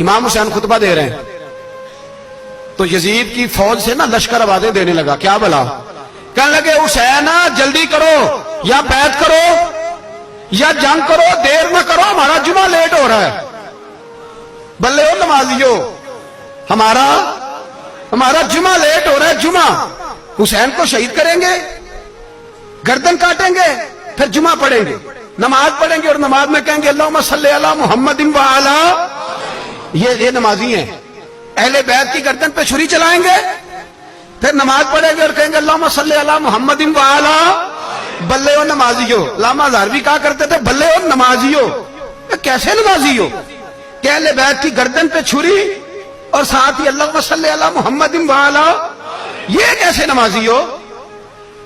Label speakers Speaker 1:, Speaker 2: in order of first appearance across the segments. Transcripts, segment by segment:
Speaker 1: امام حسین خطبہ دے رہے ہیں تو یزید کی فوج سے نا لشکر آوازیں دینے لگا، کیا بلا؟ کہنے لگے حسین جلدی کرو، یا بیعت کرو یا جنگ کرو، دیر نہ کرو، ہمارا جمعہ لیٹ ہو رہا ہے۔ بلے ہو نمازیو، ہمارا جمعہ لیٹ ہو رہا ہے۔ جمعہ حسین کو شہید کریں گے، گردن کاٹیں گے، پھر جمعہ پڑھیں گے، نماز پڑھیں گے، اور نماز میں کہیں گے اللہم صلی علی محمد وعلی، یہ نمازی ہیں۔ اہل بیت کی گردن پہ چھری چلائیں گے، پھر نماز پڑھیں گے اور کہیں گے اللہم صلی علی محمد وعلی۔ بلے ہو نمازیو، علامہ ہزاروی کہا کرتے تھے بلے ہو نمازیو۔ کیسے نمازی ہو کہ اہل بیت کی گردن پہ چھری اور ساتھ ہی اللہم صلی علی محمد وعلی، یہ کیسے نمازی ہو؟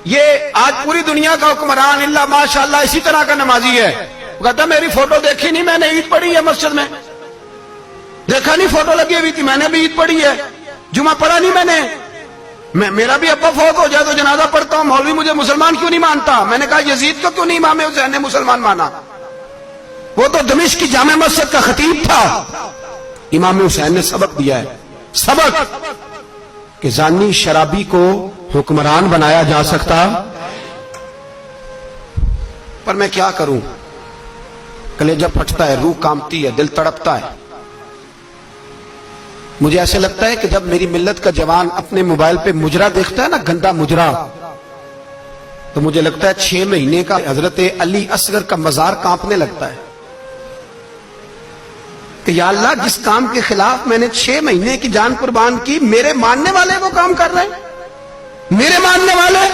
Speaker 1: یہ آج پوری دنیا کا حکمران اللہ ماشاءاللہ اسی طرح کا نمازی ہے۔ وہ کہتا میری فوٹو دیکھی نہیں، میں نے عید پڑھی ہے مسجد میں، دیکھا نہیں فوٹو لگی ہوئی تھی، میں نے بھی عید پڑھی ہے، جمعہ پڑھا نہیں میں نے، میرا بھی ابا فوت ہو جائے تو جنازہ پڑھتا ہوں، مولوی مجھے مسلمان کیوں نہیں مانتا؟ میں نے کہا یزید کو کیوں نہیں امام حسین نے مسلمان مانا؟ وہ تو دمشق کی جامع مسجد کا خطیب تھا۔ امام حسین نے سبق دیا ہے، سبق کہ زانی شرابی کو حکمران بنایا جا سکتا، پر میں کیا کروں، کلیجہ پھٹتا ہے، روح کامتی ہے، دل تڑپتا ہے۔ مجھے ایسے لگتا ہے کہ جب میری ملت کا جوان اپنے موبائل پہ مجرا دیکھتا ہے نا، گندا مجرا، تو مجھے لگتا ہے 6 مہینے کا حضرت علی اصغر کا مزار کانپنے لگتا ہے کہ یا اللہ جس کام کے خلاف میں نے 6 مہینے کی جان قربان کی، میرے ماننے والے وہ کام کر رہے ہیں، میرے ماننے والے۔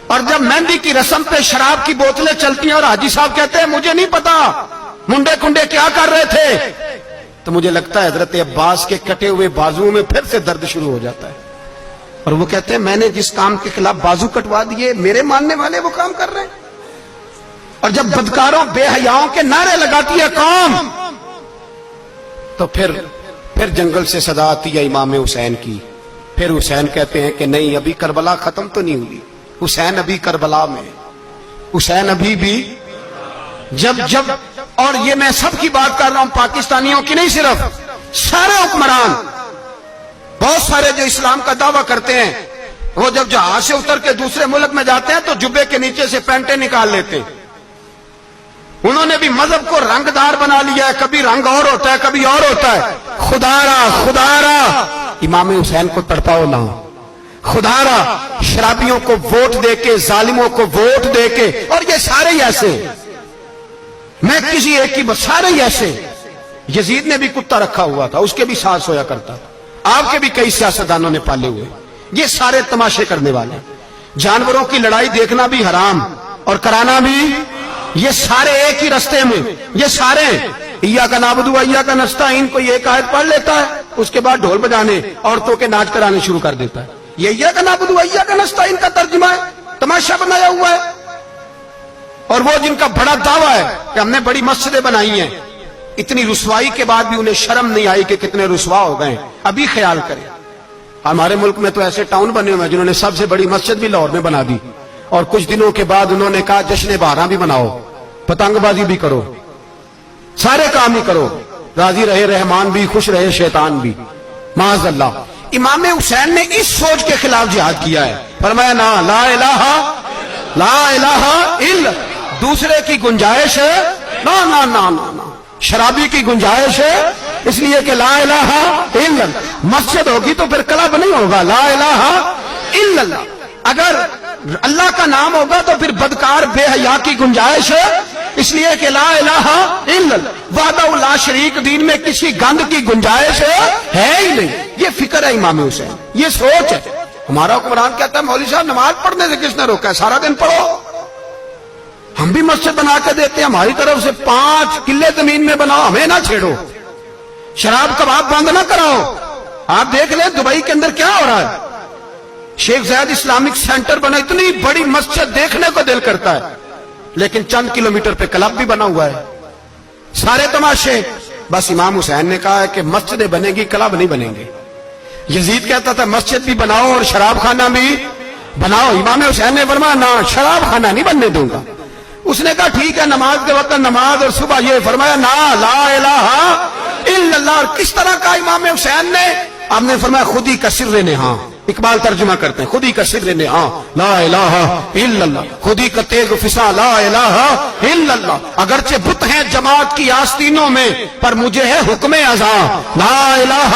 Speaker 1: اور جب مہندی کی رسم پہ شراب کی بوتلیں چلتی ہیں اور حاجی صاحب کہتے ہیں مجھے نہیں پتا منڈے کنڈے کیا کر رہے تھے، تو مجھے لگتا ہے حضرت عباس کے کٹے ہوئے بازوؤں میں پھر سے درد شروع ہو جاتا ہے، اور وہ کہتے ہیں میں نے جس کام کے خلاف بازو کٹوا دیے، میرے ماننے والے وہ کام کر رہے ہیں۔ اور جب بدکاروں بے حیاؤں کے نعرے لگاتی ہے قوم، تو پھر جنگل سے صدا آتی ہے امام حسین کی۔ پھر حسین کہتے ہیں کہ نہیں، ابھی کربلا ختم تو نہیں ہوئی، حسین ابھی کربلا میں، حسین ابھی بھی جب اور یہ میں سب کی بات کر رہا ہوں، پاکستانیوں کی نہیں، صرف سارے حکمران، بہت سارے جو اسلام کا دعویٰ کرتے ہیں، وہ جب جہاز سے اتر کے دوسرے ملک میں جاتے ہیں تو جبے کے نیچے سے پینٹیں نکال لیتے ہیں۔ انہوں نے بھی مذہب کو رنگ دار بنا لیا ہے، کبھی رنگ اور ہوتا ہے کبھی اور ہوتا ہے۔ خدا را امام حسین کو تڑپاؤ نہ، خدا را شرابیوں کو ووٹ دے کے، ظالموں کو ووٹ دے کے، اور یہ سارے ہی ایسے، میں کسی ایک کی بس، سارے ہی ایسے۔ یزید نے بھی کتا رکھا ہوا تھا، اس کے بھی ساتھ سویا کرتا تھا، آپ کے بھی کئی سیاستدانوں نے پالے ہوئے۔ یہ سارے تماشے کرنے والے، جانوروں کی لڑائی دیکھنا بھی حرام اور کرانا بھی، یہ سارے ایک ہی رستے میں، یہ سارے ایاک نعبد و ایاک نستعین، کوئی ایک آیت پڑھ لیتا ہے، اس کے بعد ڈھول بجانے، عورتوں کے ناچ کرانے شروع کر دیتا ہے۔ یہ ایاک نعبد و ایاک نستعین کا ترجمہ ہے، تماشا بنایا ہوا ہے۔ اور وہ جن کا بڑا دعویٰ ہے کہ ہم نے بڑی مسجدیں بنائی ہیں، اتنی رسوائی کے بعد بھی انہیں شرم نہیں آئی کہ کتنے رسوا ہو گئے۔ ابھی خیال کریں، ہمارے ملک میں تو ایسے ٹاؤن بنے ہوئے ہیں جنہوں نے سب سے بڑی مسجد بھی لاہور میں بنا دی، اور کچھ دنوں کے بعد انہوں نے کہا جشن بہاراں بھی بناؤ، پتنگ بازی بھی کرو، سارے کام ہی کرو، راضی رہے رحمان بھی، خوش رہے شیطان بھی، معاذ اللہ۔ امام حسین نے اس سوچ کے خلاف جہاد کیا ہے، فرمایا نا لا الہ الا، دوسرے کی گنجائش ہے نا نا نا نا، شرابی کی گنجائش ہے، اس لیے کہ لا الہ الا، مسجد ہوگی تو پھر کلب نہیں ہوگا، لا الہ الا اللہ۔ اگر اللہ کا نام ہوگا تو پھر بدکار بے حیا کی گنجائش ہے، اس لیے کہ لا الہ الا اللہ، وحدہ لا شریک، دین میں کسی گند کی گنجائش ہے ہی نہیں۔ یہ فکر ہے امام حسین، یہ سوچ ہے۔ ہمارا حکمران کہتا ہے مولوی صاحب نماز پڑھنے سے کس نے روکا ہے، سارا دن پڑھو، ہم بھی مسجد بنا کے دیتے ہیں، ہماری طرف سے 5 کلے زمین میں بناؤ، ہمیں نہ چھیڑو، شراب کباب بند نہ کراؤ۔ آپ دیکھ لیں دبئی کے اندر کیا ہو رہا ہے، شیخ زید اسلامک سینٹر بنا، اتنی بڑی مسجد دیکھنے کو دل کرتا ہے، لیکن چند کلومیٹر پہ کلب بھی بنا ہوا ہے، سارے تماشے۔ بس امام حسین نے کہا ہے کہ مسجدیں بنے گی، کلب نہیں بنیں گے۔ یزید کہتا تھا مسجد بھی بناؤ اور شراب خانہ بھی بناؤ، امام حسین نے فرمایا نہ، شراب خانہ نہیں بننے دوں گا۔ اس نے کہا ٹھیک ہے نماز کے وقت نماز اور صبح یہ فرمایا نا لا الہ الا اللہ. اور کس طرح کا امام حسین نے؟ آپ نے فرمایا خود ہی کا سر نہاں. اقبال ترجمہ کرتے ہیں خود ہی کا سر نہاں لا الہ الا اللہ, خود ہی کا تیغ فسا لا الہ الا اللہ. اگرچہ بت ہیں جماعت کی آستینوں میں پر مجھے ہے حکم ازاں لا الہ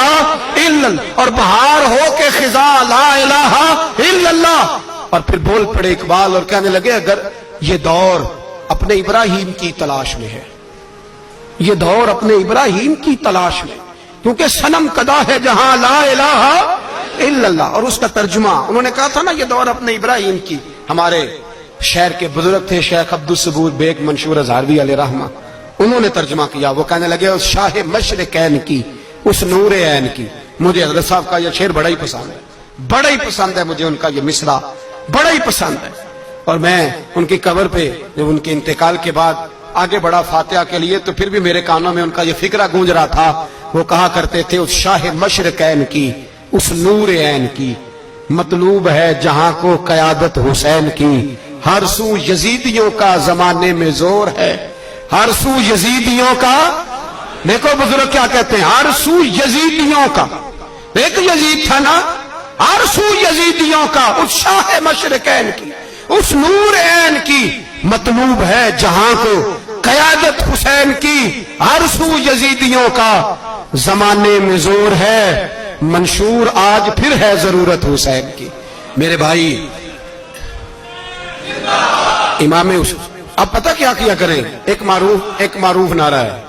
Speaker 1: الا اللہ. اور بہار ہو کے خزاں لا الہ الا اللہ. اور پھر بول پڑے اقبال اور کہنے لگے اگر یہ دور اپنے ابراہیم کی تلاش میں ہے, یہ دور اپنے ابراہیم کی تلاش میں, کیونکہ صنم کدا ہے جہاں لا الہ الا اللہ. اور اس کا ترجمہ انہوں نے کہا تھا نا یہ دور اپنے ابراہیم کی. ہمارے شہر کے بزرگ تھے شیخ عبدالصبور بیگ منشور ہزاروی علیہ رحمہ, انہوں نے ترجمہ کیا. وہ کہنے لگے اس شاہ مشرقین کی, اس نور عین کی. مجھے حضرت صاحب کا یہ شعر بڑا ہی پسند ہے, بڑا ہی پسند ہے مجھے ان کا یہ مصرع بڑا ہی پسند ہے. اور میں ان کی قبر پہ جب ان کے انتقال کے بعد آگے بڑھا فاتحہ کے لیے تو پھر بھی میرے کانوں میں ان کا یہ فکرہ گونج رہا تھا. وہ کہا کرتے تھے اس شاہ مشرقین کی, اس نور عین کی, مطلوب ہے جہاں کو قیادت حسین کی. ہر سو یزیدیوں کا زمانے میں زور ہے, ہر سو یزیدیوں کا. دیکھو بزرگ کیا کہتے ہیں, ہر سو یزیدیوں کا. ایک یزید تھا نا, ہر سو یزیدیوں کا, اس شاہ مشرقین کی, اس نور عین کی, مطلوب ہے جہاں کو قیادت حسین کی. ہر سو یزیدیوں کا زمانے میں زور ہے, منشور آج پھر ہے ضرورت حسین کی. میرے بھائی امام حسین, اب پتہ کیا کیا کریں, ایک معروف نعرہ ہے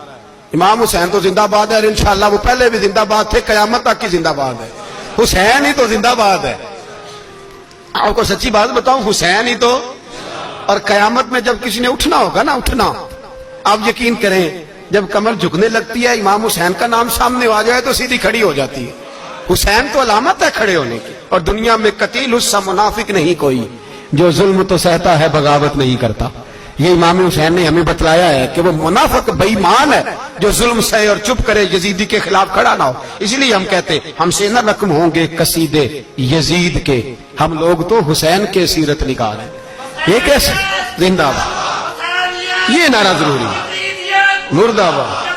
Speaker 1: امام حسین تو زندہ باد ہے, اور انشاءاللہ وہ پہلے بھی زندہ باد تھے, قیامت تک کی زندہ باد ہے. حسین ہی تو زندہ باد ہے. آپ کو سچی بات بتاؤں, حسین ہی تو. اور قیامت میں جب کسی نے اٹھنا ہوگا نا, اٹھنا, آپ یقین کریں جب کمر جھکنے لگتی ہے امام حسین کا نام سامنے آ جائے تو سیدھی کھڑی ہو جاتی ہے. حسین تو علامت ہے کھڑے ہونے کی. اور دنیا میں قتیل اس سا منافق نہیں کوئی جو ظلم تو سہتا ہے بغاوت نہیں کرتا. یہ امام حسین نے ہمیں بتلایا ہے کہ وہ منافق بے ایمان ہے جو ظلم سہے اور چپ کرے, یزیدی کے خلاف کھڑا نہ ہو. اس لیے ہم کہتے ہم سے نہ رقم ہوں گے قصیدے یزید کے, ہم لوگ تو حسین کے سیرت نگار ہیں. یہ کیسے زندہ باد, یہ نعرہ ضروری ہے. مردہ باد,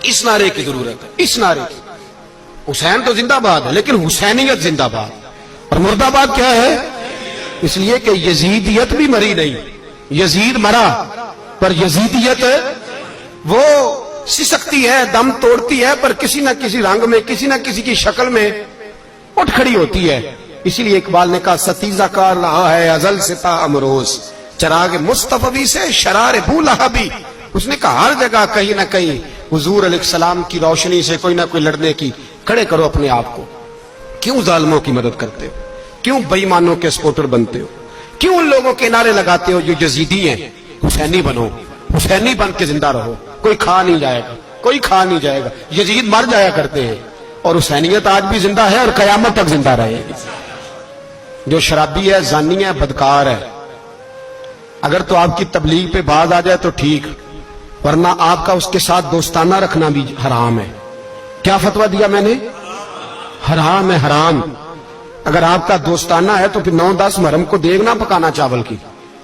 Speaker 1: اس نعرے کی ضرورت ہے, اس نعرے کی. حسین تو زندہ باد ہے لیکن حسینیت زندہ باد. اور مردہ باد کیا ہے؟ اس لیے کہ یزیدیت بھی مری نہیں, یزید مرا پر یزیدیت وہ سسکتی ہے, دم توڑتی ہے, پر کسی نہ کسی رنگ میں, کسی نہ کسی کی شکل میں اٹھ کھڑی ہوتی ہے. اسی لیے اقبال نے کہا ستیزہ کار رہا ہے ازل سے تا امروز, چراغ مصطفی سے شرار بو لہبی. اس نے کہا ہر جگہ کہیں نہ کہیں حضور علیہ السلام کی روشنی سے کوئی نہ کوئی لڑنے کی. کھڑے کرو اپنے آپ کو. کیوں ظالموں کی مدد کرتے ہو, کیوں بے ایمانوں کے سپورٹر بنتے ہو, کیوں ان لوگوں کے نعرے لگاتے ہو جو یزیدی ہیں؟ حسینی بنو, حسینی بن کے زندہ رہو. کوئی کھا نہیں جائے گا, کوئی کھا نہیں جائے گا. یزید مر جایا کرتے ہیں اور حسینیت آج بھی زندہ ہے اور قیامت تک زندہ رہے گی. جو شرابی ہے, زانی ہے, بدکار ہے, اگر تو آپ کی تبلیغ پہ بات آ جائے تو ٹھیک, ورنہ آپ کا اس کے ساتھ دوستانہ رکھنا بھی حرام ہے. کیا فتویٰ دیا میں نے؟ حرام ہے, حرام. اگر آپ کا دوستانہ ہے تو پھر 9-10 محرم کو دیگ نہ پکانا چاول کی,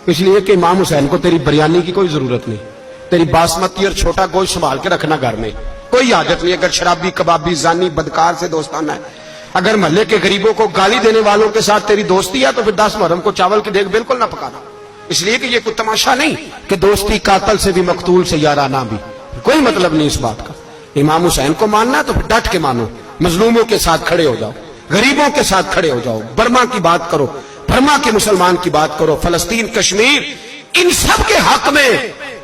Speaker 1: اس لیے کہ امام حسین کو تیری بریانی کی کوئی ضرورت نہیں. تیری باسمتی اور چھوٹا گوشت سنبھال کے رکھنا گھر میں, کوئی حاجت نہیں. اگر شرابی, کبابی, زانی, بدکار سے دوستانہ ہے, اگر محلے کے غریبوں کو گالی دینے والوں کے ساتھ تیری دوستی ہے تو پھر 10 محرم کو چاول کی دیگ بالکل نہ پکانا. اس لیے کہ یہ کوئی تماشا نہیں کہ دوستی قاتل سے بھی مقتول سے یارانہ بھی, کوئی مطلب نہیں اس بات کا. امام حسین کو ماننا ہے تو پھر ڈٹ کے مانو, مظلوموں کے ساتھ کھڑے ہو جاؤ, غریبوں کے ساتھ کھڑے ہو جاؤ, برما کی بات کرو, برما کے مسلمان کی بات کرو, فلسطین, کشمیر, ان سب کے حق میں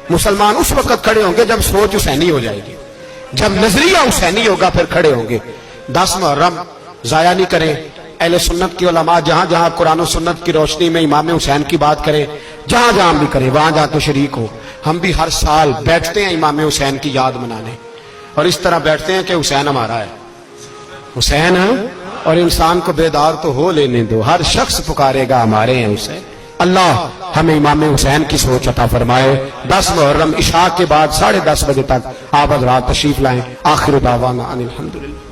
Speaker 1: مسلمان اس وقت کھڑے ہوں گے جب سوچ حسینی ہو جائے گی, جب نظریہ حسینی ہوگا پھر کھڑے ہوں گے. 10 محرم ضائع نہیں کریں. اہل سنت کی علماء جہاں جہاں قرآن و سنت کی روشنی میں امام حسین کی بات کریں, جہاں جہاں بھی کریں, وہاں جا کے شریک ہو. ہم بھی ہر سال بیٹھتے ہیں امام حسین کی یاد منانے, اور اس طرح بیٹھتے ہیں کہ حسین ہمارا ہے, حسین ہے, اور انسان کو بیدار تو ہو لینے دو, ہر شخص پکارے گا ہمارے ہیں حسین. اللہ ہمیں امام حسین کی سوچ عطا فرمائے. 10 محرم عشاء کے بعد 10:30 بجے تک آپ حضرات تشریف لائیں. آخر دعوانا ان الحمدللہ.